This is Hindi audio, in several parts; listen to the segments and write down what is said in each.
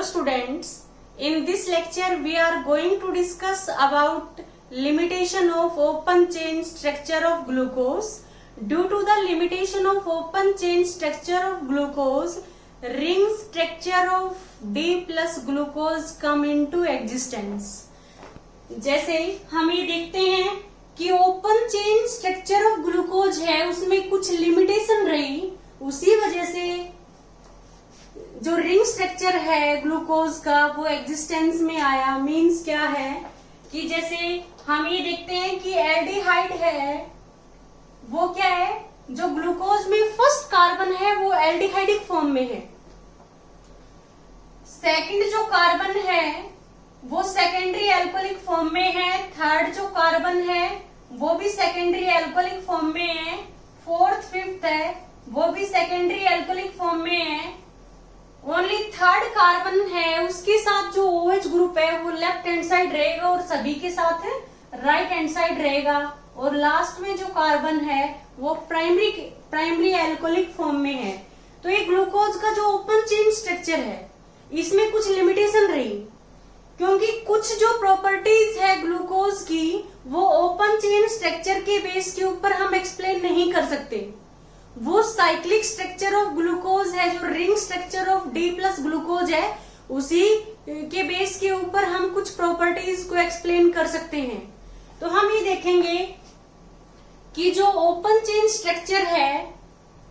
students, in this lecture we are going to discuss about limitation of open chain structure of glucose. Due to the limitation of open chain structure of glucose, ring structure of D plus glucose come into existence. जैसे हम ये देखते हैं कि open chain structure of glucose है, उसमें कुछ लिमिटेशन रही, उसी वजह से जो रिंग स्ट्रक्चर है ग्लूकोज का वो एग्जिस्टेंस में आया। मीन्स क्या है कि जैसे हम ये देखते हैं कि एल्डिहाइड है, वो क्या है, जो ग्लूकोज में फर्स्ट कार्बन है वो एल्डिहाइडिक फॉर्म में है, सेकंड जो कार्बन है वो सेकेंडरी एल्कोहलिक फॉर्म में है, थर्ड जो कार्बन है वो भी सेकेंडरी एल्कोहलिक फॉर्म में है, फोर्थ फिफ्थ है वो भी सेकेंडरी एल्कोहलिक फॉर्म में है। ओनली थर्ड कार्बन है उसके साथ जो OH ग्रुप है वो लेफ्ट हैंड साइड रहेगा और सभी के साथ राइट हैंड साइड रहेगा, और लास्ट में जो कार्बन है वो प्राइमरी एल्कोहलिक फॉर्म में है। तो ये ग्लूकोज का जो ओपन चेन स्ट्रक्चर है इसमें कुछ लिमिटेशन रही, क्योंकि कुछ जो प्रॉपर्टीज है ग्लूकोज की वो ओपन चेन स्ट्रक्चर के बेस के ऊपर हम एक्सप्लेन नहीं कर सकते। वो साइक्लिक स्ट्रक्चर ऑफ ग्लूकोज है, जो ring structure of D plus glucose है, उसी के बेस के ऊपर हम कुछ प्रॉपर्टीज को एक्सप्लेन कर सकते हैं। तो हम ये देखेंगे कि जो ओपन चेन स्ट्रक्चर है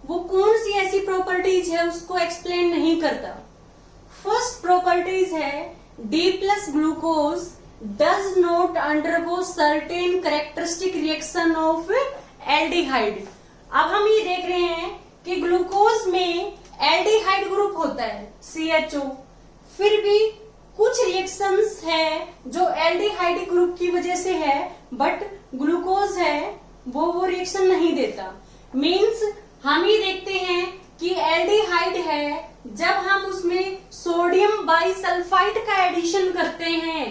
वो कौन सी ऐसी प्रॉपर्टीज है उसको एक्सप्लेन नहीं करता। फर्स्ट प्रॉपर्टीज है D plus glucose does not undergo certain characteristic reaction of aldehyde। अब हम ये देख रहे हैं कि ग्लूकोज में एल्डिहाइड ग्रुप होता है CHO, फिर भी कुछ रिएक्शंस है जो एल्डिहाइड ग्रुप की वजह से है, बट ग्लूकोज है वो रिएक्शन नहीं देता। मीन्स हम ये देखते हैं कि एल्डिहाइड है, जब हम उसमें सोडियम बाइसल्फाइड का एडिशन करते हैं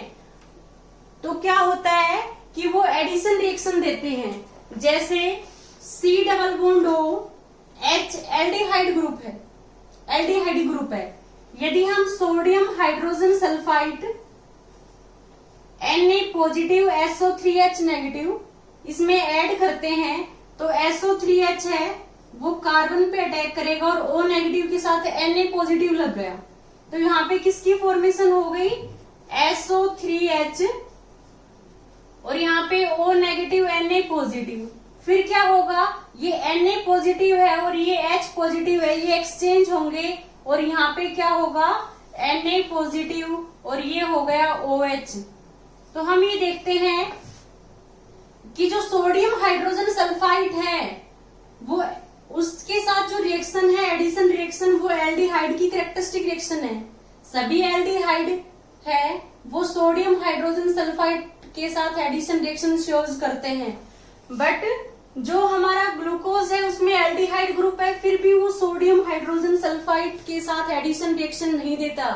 तो क्या होता है कि वो एडिशन रिएक्शन देते हैं। जैसे C double bond O H aldehyde group है, यदि हम sodium hydrogen sulphide Na positive SO3H negative इसमें ऐड करते हैं तो SO3H है वो कार्बन पे अटैक करेगा और O नेगेटिव के साथ Na पॉजिटिव लग गया, तो यहाँ पे किसकी फॉर्मेशन हो गई, SO3H, और यहाँ पे O नेगेटिव Na पॉजिटिव। फिर क्या होगा, ये Na पॉजिटिव है और ये H पॉजिटिव है, ये एक्सचेंज होंगे और यहाँ पे क्या होगा, Na पॉजिटिव और ये हो गया OH। तो हम ये देखते हैं कि जो सोडियम हाइड्रोजन सल्फाइड है वो उसके साथ जो रिएक्शन है एडिशन रिएक्शन वो एल्डिहाइड की कैरेक्टरिस्टिक रिएक्शन है। सभी एल्डिहाइड है वो सोडियम हाइड्रोजन सल्फाइड के साथ एडिशन रिएक्शन शोज करते हैं, बट जो हमारा ग्लूकोज है उसमें एल्डिहाइड ग्रुप है, फिर भी वो सोडियम हाइड्रोजन सल्फाइड के साथ एडिशन रिएक्शन नहीं देता।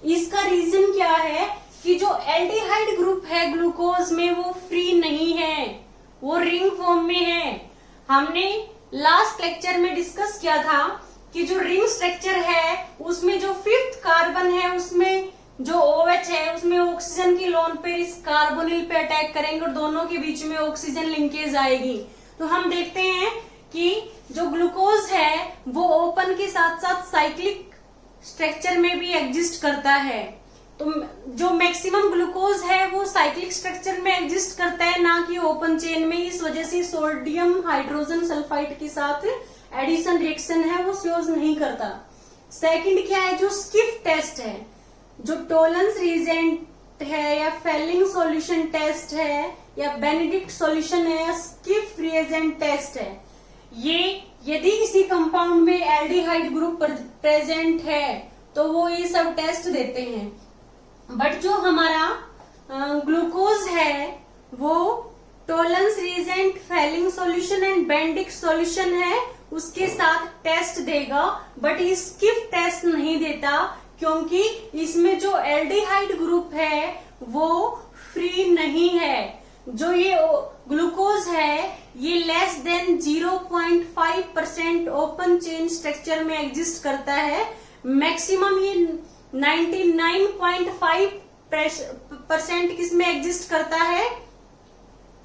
इसका रीजन क्या है कि जो एल्डिहाइड ग्रुप है ग्लूकोज में वो फ्री नहीं है, वो रिंग फॉर्म में है। हमने लास्ट लेक्चर में डिस्कस किया था कि जो रिंग स्ट्रक्चर है उसमें जो फिफ्थ कार्बन है उसमें जो OH है उसमें ऑक्सीजन की लोन पे इस कार्बोनिल पे अटैक करेंगे और दोनों के बीच में ऑक्सीजन लिंकेज आएगी। तो हम देखते हैं कि जो ग्लूकोज है वो ओपन के साथ साथ साइक्लिक स्ट्रक्चर में भी एग्जिस्ट करता है। तो जो मैक्सिमम ग्लूकोज है वो साइक्लिक स्ट्रक्चर में एग्जिस्ट करता है, ना कि ओपन चेन में। इस वजह से सोडियम हाइड्रोजन सल्फाइड के साथ एडिशन रिएक्शन है वो शोज नहीं करता। सेकंड क्या है, जो स्किफ टेस्ट है, जो टोलेंस रिएजेंट है या फेलिंग सॉल्यूशन टेस्ट है या बेनेडिक्ट सॉल्यूशन है या स्किफ रिएजेंट टेस्ट है, ये यदि किसी कंपाउंड में एल्डिहाइड ग्रुप प्रेजेंट है तो वो ये सब टेस्ट देते हैं। बट जो हमारा ग्लूकोज है वो Tollens reagent, Fehling solution and Benedict solution है उसके साथ टेस्ट देगा, बट ये स्किफ टेस्ट नहीं देता, क्योंकि इसमें जो एल्डिहाइड ग्रुप है वो फ्री नहीं है। जो ये ग्लूकोज है ये less than 0.5% open chain structure में एग्जिस्ट करता है। मैक्सिमम ये 99.5% किसमें एग्जिस्ट करता है,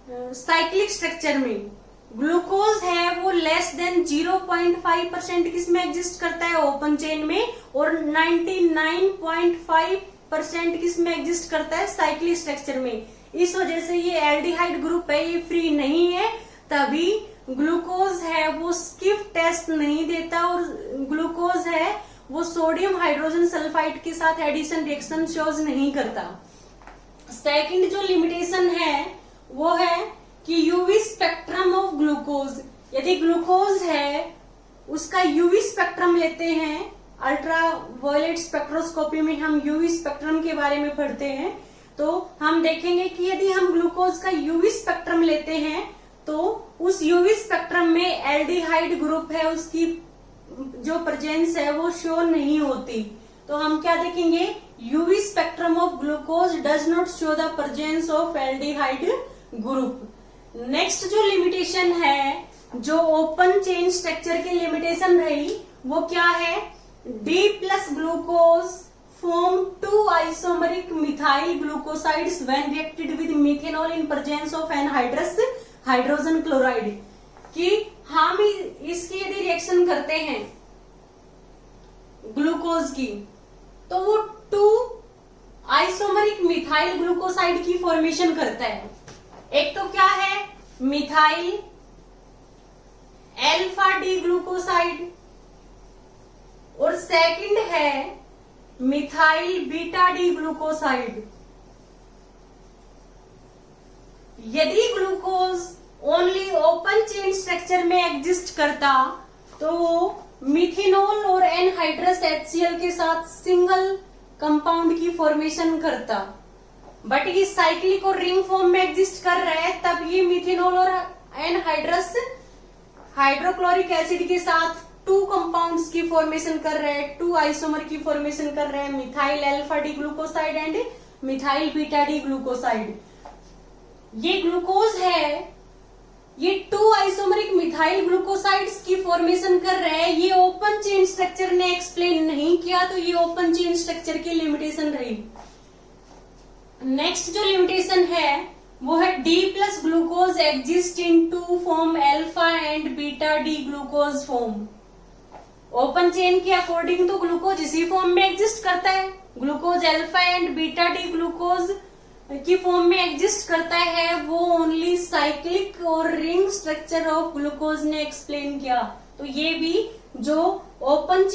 साइक्लिक स्ट्रक्चर में। ग्लूकोज है वो लेस देन 0.5% किसमें एग्जिस्ट करता है, ओपन चेन में, और 99.5% किसमें एग्जिस्ट करता है, साइक्लिक स्ट्रक्चर में। इस वजह से ये एल्डिहाइड ग्रुप है, ये फ्री नहीं है, तभी ग्लूकोज है वो स्किप टेस्ट नहीं देता, और ग्लूकोज है वो सोडियम हाइड्रोजन सल्फाइड के साथ एडिशन रिएक्शन शोज नहीं करता। सेकंड जो लिमिटेशन है वो है कि यूवी स्पेक्ट्रम ऑफ ग्लूकोज, यदि ग्लूकोज है उसका यूवी स्पेक्ट्रम लेते हैं, अल्ट्रा वायलेट स्पेक्ट्रोस्कोपी में हम यूवी स्पेक्ट्रम के बारे में पढ़ते हैं, तो हम देखेंगे कि यदि हम ग्लूकोज का यूवी स्पेक्ट्रम लेते हैं तो उस यूवी स्पेक्ट्रम में एल्डिहाइड ग्रुप है उसकी जो प्रेजेंस है वो शो नहीं होती। तो हम क्या देखेंगे, UV spectrum of glucose does not show the presence of aldehyde group. Next जो लिमिटेशन है, जो ओपन चेन स्ट्रक्चर की लिमिटेशन रही, वो क्या है, D plus glucose form 2 isomeric methyl glucosides when reacted with methanol in presence of anhydrous hydrogen chloride. कि हम इसकी यदि रिएक्शन करते हैं ग्लूकोज की, तो वो 2 आइसोमरिक मिथाइल ग्लूकोसाइड की फॉर्मेशन करता है। एक तो क्या है, मिथाइल अल्फा डी ग्लूकोसाइड, और सेकंड है मिथाइल बीटा डी ग्लूकोसाइड। यदि glucose only open chain structure में एग्जिस्ट करता तो वो मिथेनॉल और एनहाइड्रस HCl के साथ सिंगल कंपाउंड की फॉर्मेशन करता, बट ये साइक्लिक और रिंग फॉर्म में एग्जिस्ट कर रहा है, तब ये मिथेनॉल और एनहाइड्रस हाइड्रोक्लोरिक एसिड के साथ 2 कंपाउंड्स की फॉर्मेशन कर रहे हैं, 2 आइसोमर की फॉर्मेशन कर रहे हैं, methyl alpha D glucoside and methyl beta D glucoside. ये ग्लूकोज है, ये 2 आइसोमरिक मिथाइल ग्लूकोसाइड्स की फॉर्मेशन कर रहे हैं, ये ओपन चेन स्ट्रक्चर ने एक्सप्लेन नहीं किया, तो ये ओपन चेन स्ट्रक्चर की लिमिटेशन रही। नेक्स्ट जो लिमिटेशन है वो है D plus glucose exist in 2 form alpha and beta D glucose form. Open chain के अकॉर्डिंग तो ग्लूकोज इसी फॉर्म में एग्जिस्ट करता है, glucose alpha and beta D glucose की फॉर्म में एग्जिस्ट करता है, वो ओनली साइक्लिक और रिंग स्ट्रक्चर ऑफ ग्लूकोज ने एक्सप्लेन किया। तो ये भी जो open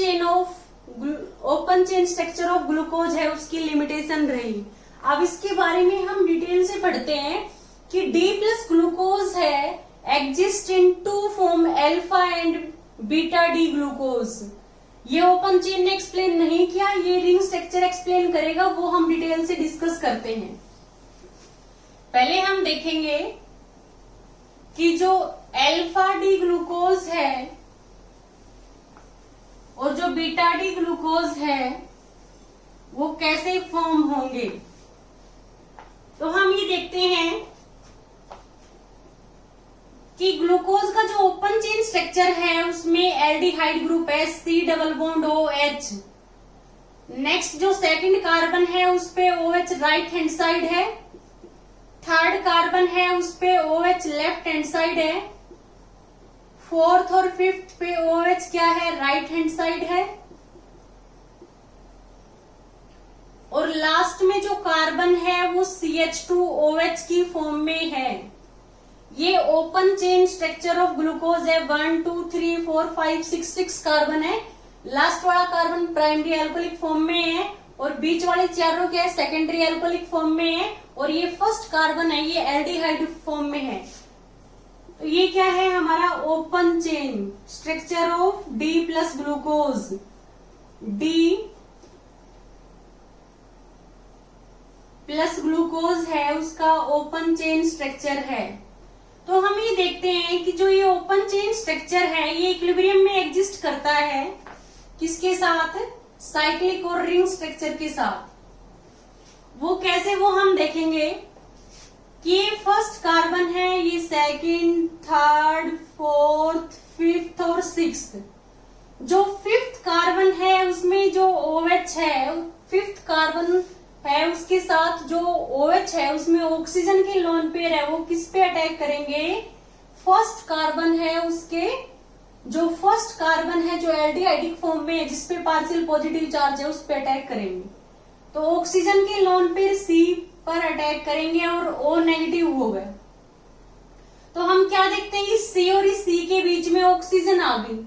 chain structure of glucose है उसकी लिमिटेशन रही। अब इसके बारे में हम डिटेल से पढ़ते हैं कि डी प्लस ग्लूकोज है exist in 2 form alpha and beta D glucose. ये ओपन चेन ने एक्सप्लेन नहीं किया, ये रिंग स्ट्रक्चर एक्सप्लेन करेगा, वो हम डिटेल से डिस्कस करते हैं। पहले हम देखेंगे कि जो अल्फा डी ग्लूकोज है और जो बीटा डी ग्लूकोज है वो कैसे फॉर्म होंगे। तो हम ये देखते हैं कि ग्लूकोज का जो ओपन चेन स्ट्रक्चर है उसमें एल्डिहाइड ग्रुप है C double bond OH। Next जो सेकंड कार्बन है उस पे OH राइट हैंड साइड है, थर्ड कार्बन है उस पे OH लेफ्ट हैंड साइड है, फोर्थ और फिफ्थ पे OH क्या है, राइट हैंड साइड है, और लास्ट में जो कार्बन है वो CH2OH की फॉर्म में है। ये open chain structure of glucose है, 1 2 3 4 5 6 कार्बन है। लास्ट वाला कार्बन प्राइमरी अल्कोहलिक फॉर्म में है और बीच वाले चारों क्या है, सेकेंडरी अल्कोहलिक फॉर्म में है, और ये फर्स्ट कार्बन है ये एल्डिहाइड फॉर्म में है। तो ये क्या है हमारा open chain structure of D plus glucose. D plus glucose है उसका ओपन चेन स्ट्रक्चर है। तो हम ये देखते हैं कि जो ये ओपन चेन स्ट्रक्चर है ये इक्विलिब्रियम में एग्जिस्ट करता है, किसके साथ, साइक्लिक और रिंग स्ट्रक्चर के साथ। वो कैसे, वो हम देखेंगे कि ये फर्स्ट कार्बन है, ये सेकंड, थर्ड, फोर्थ, फिफ्थ और सिक्स्थ। जो फिफ्थ कार्बन है उसमें जो OH है फिफ्थ कार्बन है उसके साथ जो OH है उसमें ऑक्सीजन के लोन पेयर है वो किस पे अटैक करेंगे, फर्स्ट कार्बन है उसके, जो फर्स्ट कार्बन है जो एल्डिहाइडिक फॉर्म में है जिसपे पार्शियल पॉजिटिव चार्ज है उस पे अटैक करेंगे। तो ऑक्सीजन के लोन पेयर C पर अटैक करेंगे और O नेगेटिव हो गए। तो हम क्या देखते हैं, इस C और इस C के बीच में ऑक्सीजन आ गई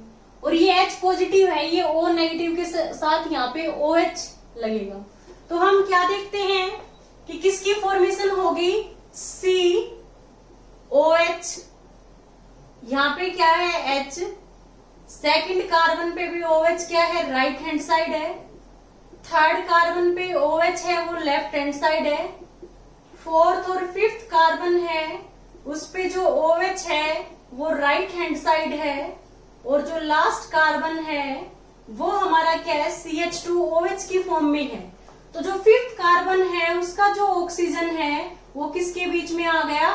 और ये H पॉजिटिव है, ये O नेगेटिव के साथ यहाँ पे OH लगेगा। तो हम क्या देखते हैं कि किसकी फॉर्मेशन होगी, COH, यहाँ पे क्या है H, सेकंड कार्बन पे भी OH क्या है, राइट हैंड साइड है, थर्ड कार्बन पे OH है वो लेफ्ट हैंड साइड है, फोर्थ और फिफ्थ कार्बन है उस पे जो OH है वो राइट हैंड साइड है, और जो लास्ट कार्बन है वो हमारा क्या है, CH2OH की फॉर्म में है। तो जो फिफ्थ कार्बन है उसका जो ऑक्सीजन है वो किसके बीच में आ गया,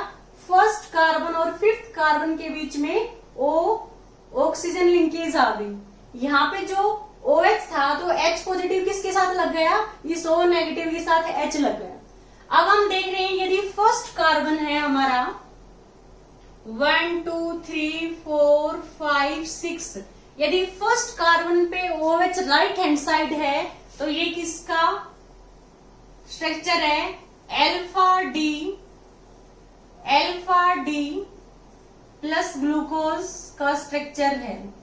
फर्स्ट कार्बन और फिफ्थ कार्बन के बीच में ऑक्सीजन लिंकेज आ गई। यहाँ पे जो OH था तो H पॉजिटिव किसके साथ लग गया, इस O नेगेटिव के साथ H लग गया। अब हम देख रहे हैं यदि फर्स्ट कार्बन है हमारा 1 2 3 4 5 6, यदि फर्स्ट कार्बन पे OH राइट हैंड साइड है तो ये किसका स्ट्रक्चर है, अल्फा डी प्लस ग्लूकोज का स्ट्रक्चर है।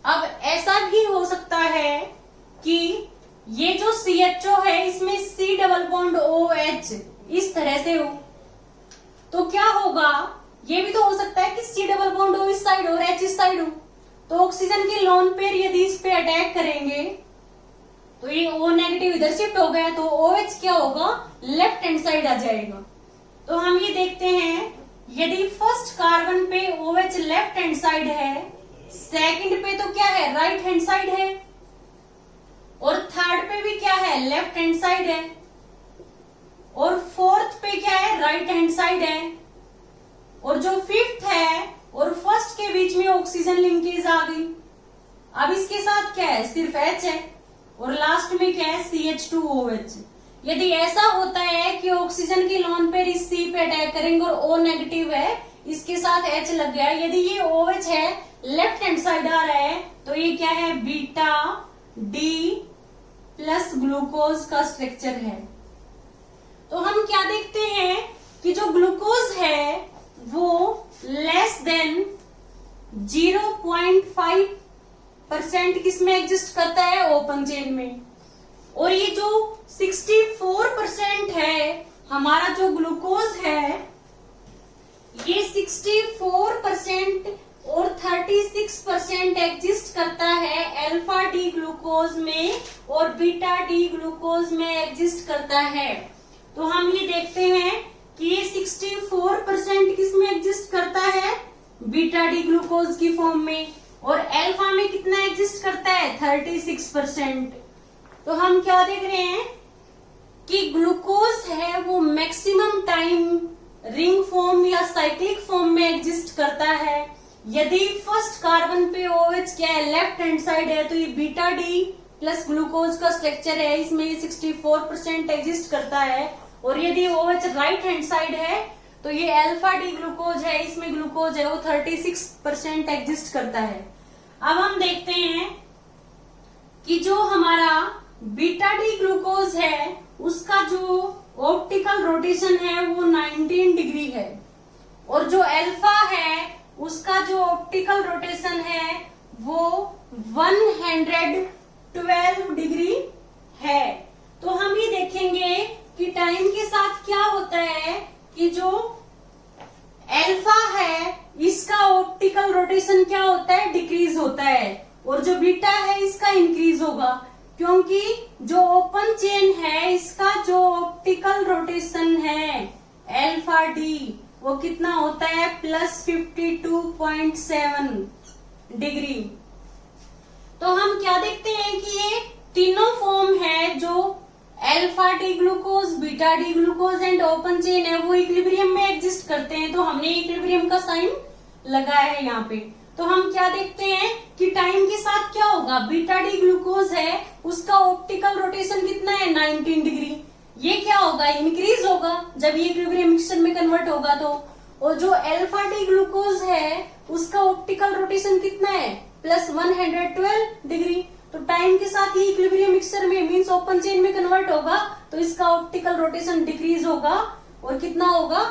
अब ऐसा भी हो सकता है कि ये जो CHO है इसमें C डबल बॉन्ड OH इस तरह से हो, तो क्या होगा, ये भी तो हो सकता है कि C डबल बॉन्ड O इस साइड और H इस साइड हो। तो ऑक्सीजन के लोन पेयर यदि इस पे अटैक करेंगे तो ये O नेगेटिव इधर शिफ्ट हो गया तो OH क्या होगा, लेफ्ट हैंड साइड आ जाएगा। तो हम ये देखते हैं यदि फर्स्ट कार्बन पे OH लेफ्ट हैंड साइड है, सेकंड पे तो क्या है, राइट हैंड साइड है, और थर्ड पे भी क्या है, लेफ्ट हैंड साइड है, और फोर्थ पे क्या है, राइट हैंड साइड है, और जो फिफ्थ है और फर्स्ट के बीच में ऑक्सीजन लिंकेज आ गई। अब इसके साथ क्या है, सिर्फ H है, और लास्ट में क्या है, CH2OH। यदि ऐसा होता है कि ऑक्सीजन की लोन पेयर इस C पे अटैक करेंगे और O नेगेटिव है, इसके साथ H लग गया, यदि ये OH है लेफ्ट हैंड साइड आ रहा है तो ये क्या है, बीटा डी प्लस ग्लूकोज का स्ट्रक्चर है। तो हम क्या देखते हैं कि जो ग्लूकोज है वो लेस देन 0.5% किसमें एग्जिस्ट करता है, ओपन चेन में, और ये जो 64% है हमारा जो ग्लूकोज है ये 64% और 36% एग्जिस्ट करता है अल्फा डी ग्लूकोज में और बीटा डी ग्लूकोज में एग्जिस्ट करता है। तो हम ये देखते हैं कि ये 64% किसमें एग्जिस्ट करता है, बीटा डी ग्लूकोज की फॉर्म में, और अल्फा में कितना एग्जिस्ट करता है, 36%। तो हम क्या देख रहे हैं कि ग्लूकोज है वो मैक्सिमम टाइम रिंग फॉर्म या साइक्लिक फॉर्म में एग्जिस्ट करता है। यदि फर्स्ट कार्बन पे OH क्या है, लेफ्ट हैंड साइड है, तो ये बीटा डी प्लस ग्लूकोज का स्ट्रक्चर है, इसमें 64% एग्जिस्ट करता है, और यदि OH राइट हैंड साइड है तो ये अल्फा डी ग्लूकोज है, इसमें ग्लूकोज है वो 36% एग्जिस्ट करता है। अब हम देखते हैं कि जो हमारा बीटा डी ग्लूकोज है उसका जो ऑप्टिकल रोटेशन है वो 19 डिग्री है, और जो अल्फा है उसका जो ऑप्टिकल रोटेशन है वो 112 डिग्री है। तो हम ये देखेंगे कि टाइम के साथ क्या होता है कि जो अल्फा है इसका ऑप्टिकल रोटेशन क्या होता है, डिक्रीज होता है, और जो बीटा है इसका इंक्रीज होगा, क्योंकि जो ओपन चेन है इसका जो ऑप्टिकल रोटेशन है अल्फा डी वो कितना होता है, +52.7 डिग्री। तो हम क्या देखते हैं कि ये तीनों फॉर्म है जो alpha D glucose, beta D glucose and open chain है वो इक्विलिब्रियम में एग्जिस्ट करते हैं। तो हमने इक्विलिब्रियम का साइन लगाया है यहाँ पे। तो हम क्या देखते हैं कि टाइम के साथ क्या होगा, बीटा डी ग्लूकोज है उसका ऑप्टिकल रोटेशन कितना है 19 डिग्री, ये क्या होगा इंक्रीज होगा जब ये इक्विलिब्रियम मिक्सचर में कन्वर्ट होगा तो। और जो अल्फा डी ग्लूकोज है उसका ऑप्टिकल रोटेशन कितना है प्लस 112 डिग्री। तो टाइम के साथ ही इक्विलिब्रियम मिक्सचर में मींस ओपन चेन में कन्वर्ट होगा तो इसका ऑप्टिकल रोटेशन डिक्रीज होगा और कितना होगा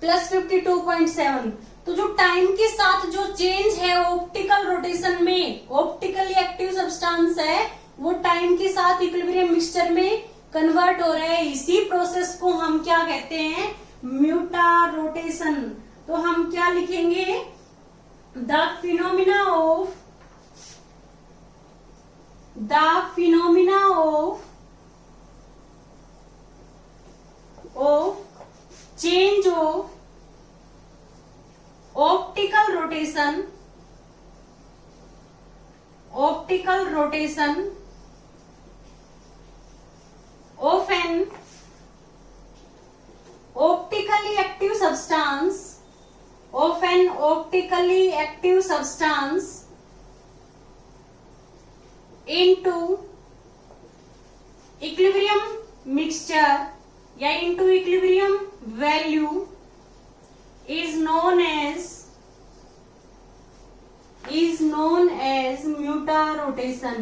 प्लस 52.7। तो जो टाइम के साथ जो चेंज है ऑप्टिकल रोटेशन में, ऑप्टिकली एक्टिव सब्सटेंस है वो टाइम के साथ इक्विलिब्रियम मिक्सचर में कन्वर्ट हो रहा है, इसी प्रोसेस को हम क्या कहते हैं म्यूटा रोटेशन। तो हम क्या लिखेंगे the phenomena of change of optical rotation of an optically active substance into equilibrium mixture या into equilibrium value is known as muta rotation।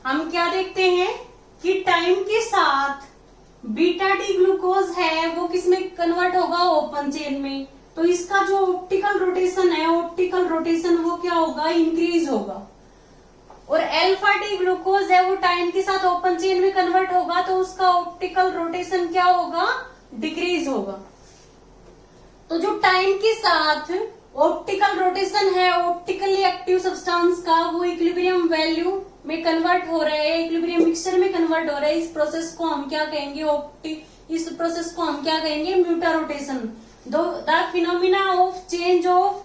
हम क्या देखते हैं कि टाइम के साथ बीटा डी ग्लूकोज है वो किसमें कन्वर्ट होगा ओपन चेन में, तो इसका जो ऑप्टिकल रोटेशन है ऑप्टिकल रोटेशन वो क्या होगा इंक्रीज होगा। और अल्फा डी ग्लूकोज है वो टाइम के साथ ओपन चेन में कन्वर्ट होगा तो उसका ऑप्टिकल रोटेशन क्या होगा डिक्रीज होगा। तो जो टाइम के साथ ऑप्टिकल रोटेशन है ऑप्टिकली एक्टिव सब्सटेंस का वो इक्विलिब्रियम वैल्यू में कन्वर्ट हो रहा है, इक्विलिब्रियम मिक्सचर में कन्वर्ट हो रहा है, इस प्रोसेस को हम क्या कहेंगे म्यूटा rotation. The phenomena of change of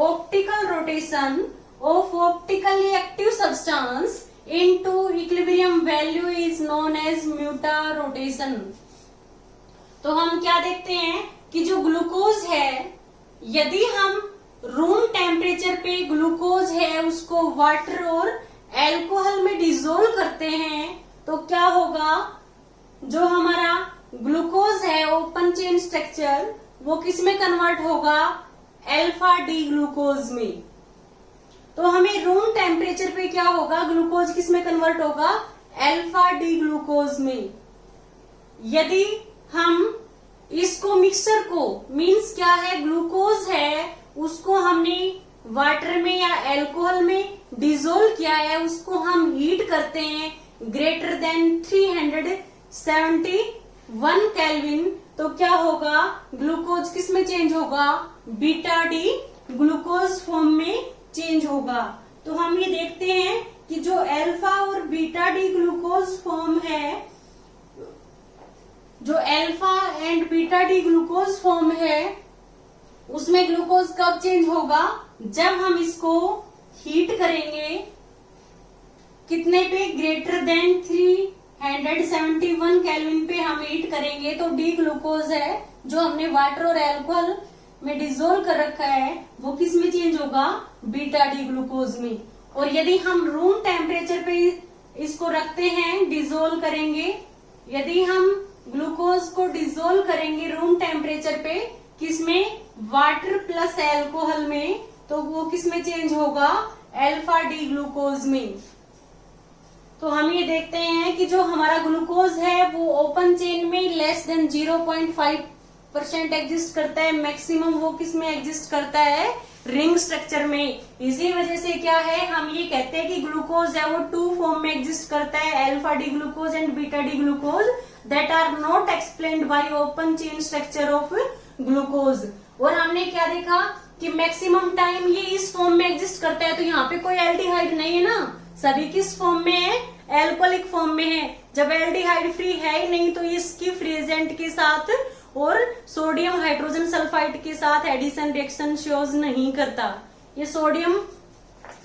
optical rotation of optically active substance into equilibrium value is known as muta rotation। तो हम क्या देखते हैं कि जो ग्लूकोज है यदि हम रूम टेम्परेचर पे ग्लूकोज है उसको वाटर और अल्कोहल में डिसोल्व करते हैं तो क्या होगा, जो हमारा ग्लूकोज है ओपन चेन स्ट्रक्चर वो किस में कन्वर्ट होगा अल्फा डी ग्लूकोज में। तो हमें रूम टेम्परेचर पे क्या होगा ग्लूकोज किस में कन्वर्ट होगा अल्फा डी ग्लूकोज में। यदि हम इसको मिक्सचर को मींस क्या है ग्लूकोज है उसको हमने वाटर में या अल्कोहल में डिसोल्व किया है उसको हम हीट करते हैं ग्रेटर देन 371 केल्विन तो क्या होगा ग्लूकोज किस में चेंज होगा बीटा डी ग्लूकोज फॉर्म में चेंज होगा। तो हम ये देखते हैं कि जो अल्फा और बीटा डी ग्लूकोज फॉर्म है, जो alpha and beta D glucose form है उसमें ग्लूकोज कब चेंज होगा जब हम इसको हीट करेंगे कितने पे ग्रेटर देन 371 केल्विन पे हम हीट करेंगे तो डी ग्लूकोज है जो हमने वाटर और अल्कोहल में डिसोल्व कर रखा है वो किस में चेंज होगा बीटा डी ग्लूकोज में। और यदि हम रूम टेम्परेचर पे इसको रखते हैं डिसोल्व करेंगे, यदि हम ग्लूकोज को डिसोल्व करेंगे रूम टेम्परेचर पे किसमें वाटर प्लस अल्कोहल में तो वो किस में चेंज होगा अल्फा डी ग्लूकोज में। तो हम ये देखते हैं कि जो हमारा ग्लूकोज है वो ओपन चेन में लेस देन 0.5% एग्जिस्ट करता है, मैक्सिमम वो किस में एग्जिस्ट करता है रिंग स्ट्रक्चर में। इसी वजह से क्या है हम ये कहते हैं कि ग्लूकोज है वो 2 फॉर्म में एग्जिस्ट करता है alpha D glucose and beta D glucose that are not explained by open chain structure of glucose. और हमने क्या देखा कि मैक्सिमम टाइम ये इस फॉर्म में एग्जिस्ट करता है, तो यहाँ पे कोई एल्डिहाइड नहीं है ना, सभी किस फॉर्म में है एल्कोहलिक फॉर्म में है। जब एल्डिहाइड फ्री है ही नहीं तो इसकी फ्रीजेंट के साथ और सोडियम हाइड्रोजन सल्फाइड के साथ एडिशन रिएक्शन शोज नहीं करता। ये सोडियम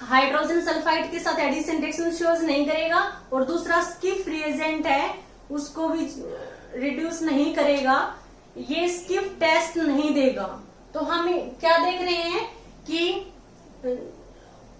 हाइड्रोजन सल्फाइड के साथ एडिशन रिएक्शन शोज नहीं करेगा, और दूसरा स्किफ रिएजेंट है उसको भी रिड्यूस नहीं करेगा, ये स्किफ टेस्ट नहीं देगा। तो हम क्या देख रहे हैं कि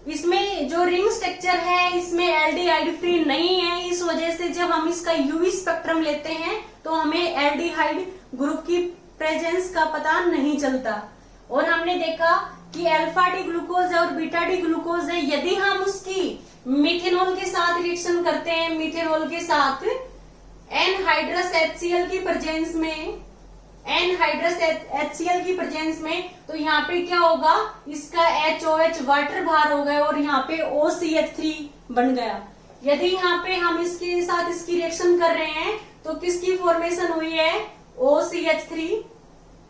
इसमें जो रिंग स्ट्रक्चर है इसमें एल्डिहाइड फ्री नहीं है, इस वजह से जब हम इसका यूवी स्पेक्ट्रम लेते हैं तो हमें एल्डिहाइड ग्रुप की प्रेजेंस का पता नहीं चलता। और हमने देखा कि अल्फा डी ग्लूकोज है और बीटा डी ग्लूकोज है, यदि हम उसकी मिथेनॉल के साथ रिएक्शन करते हैं, मिथेनॉल के साथ एनहाइड्रस HCl की प्रेजेंस में, एनहाइड्रस HCl की प्रेजेंस में, तो यहाँ पे क्या होगा, इसका HOH वाटर बाहर हो गया और यहाँ पे OCH3 बन गया। यदि यहाँ पे हम इसके साथ इसकी रिएक्शन कर रहे हैं तो किसकी फॉर्मेशन हुई है, OCH3,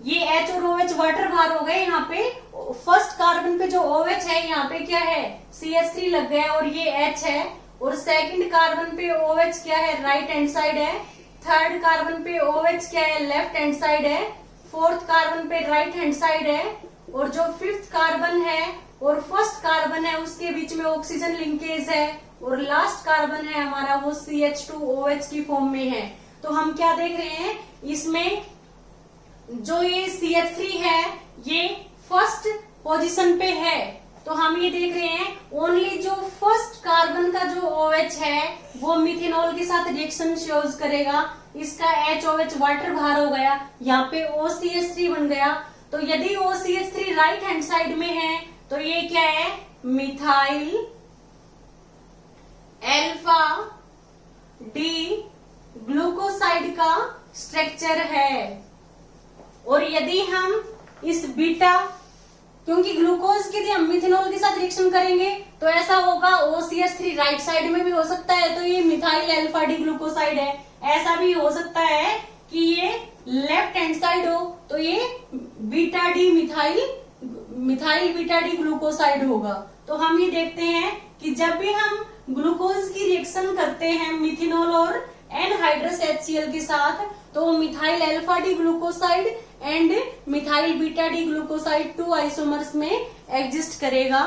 ये H और OH वाटर बाहर हो गए। यहाँ पे फर्स्ट कार्बन पे जो OH है यहाँ पे क्या है, CH3 लग गया और ये H है, और सेकंड कार्बन पे OH क्या है, राइट हैंड साइड है, थर्ड कार्बन पे OH क्या है, लेफ्ट हैंड साइड है, फोर्थ कार्बन पे राइट हैंड साइड है, और जो फिफ्थ कार्बन है और फर्स्ट कार्बन है उसके बीच में ऑक्सीजन लिंकेज है, और लास्ट कार्बन है हमारा वो CH2OH की फॉर्म में है। तो हम क्या देख रहे हैं, इसमें जो ये CH3 है ये फर्स्ट पोजीशन पे है, तो हम ये देख रहे हैं ओनली जो फर्स्ट कार्बन का जो OH है वो मिथेनॉल के साथ रिएक्शन शोज करेगा, इसका HOH वाटर बाहर हो गया, यहाँ पे OCH3 बन गया। तो यदि OCH3 राइट हैंड साइड में है तो ये क्या है, मिथाइल अल्फा डी ग्लूकोसाइड का स्ट्रक्चर है। और यदि हम इस बीटा, क्योंकि ग्लूकोज के लिए हम मिथेनॉल के साथ रिएक्शन करेंगे तो ऐसा होगा OCH3 राइट साइड में भी हो सकता है तो ये मिथाइल अल्फा डी ग्लूकोसाइड है, ऐसा भी हो सकता है कि ये लेफ्ट हैंड साइड हो तो ये beta D methyl beta D glucoside होगा। तो हम ये देखते हैं कि जब भी हम ग्लूकोज की रिएक्शन करते हैं मिथेनॉल और एनहाइड्रस HCl के साथ तो methyl alpha D glucoside and methyl beta D glucoside 2 isomers में एग्जिस्ट करेगा,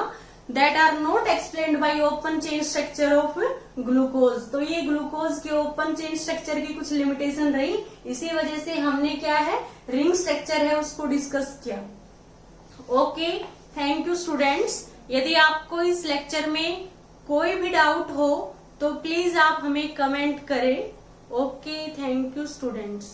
that are not explained by open chain structure of glucose. तो ये ग्लूकोज के ओपन चेन स्ट्रक्चर की कुछ लिमिटेशन रही, इसी वजह से हमने क्या है, रिंग स्ट्रक्चर है उसको डिस्कस किया। Okay, thank you students. यदि आपको इस लेक्चर में कोई भी डाउट हो तो प्लीज आप हमें कमेंट करें। Okay, thank you students.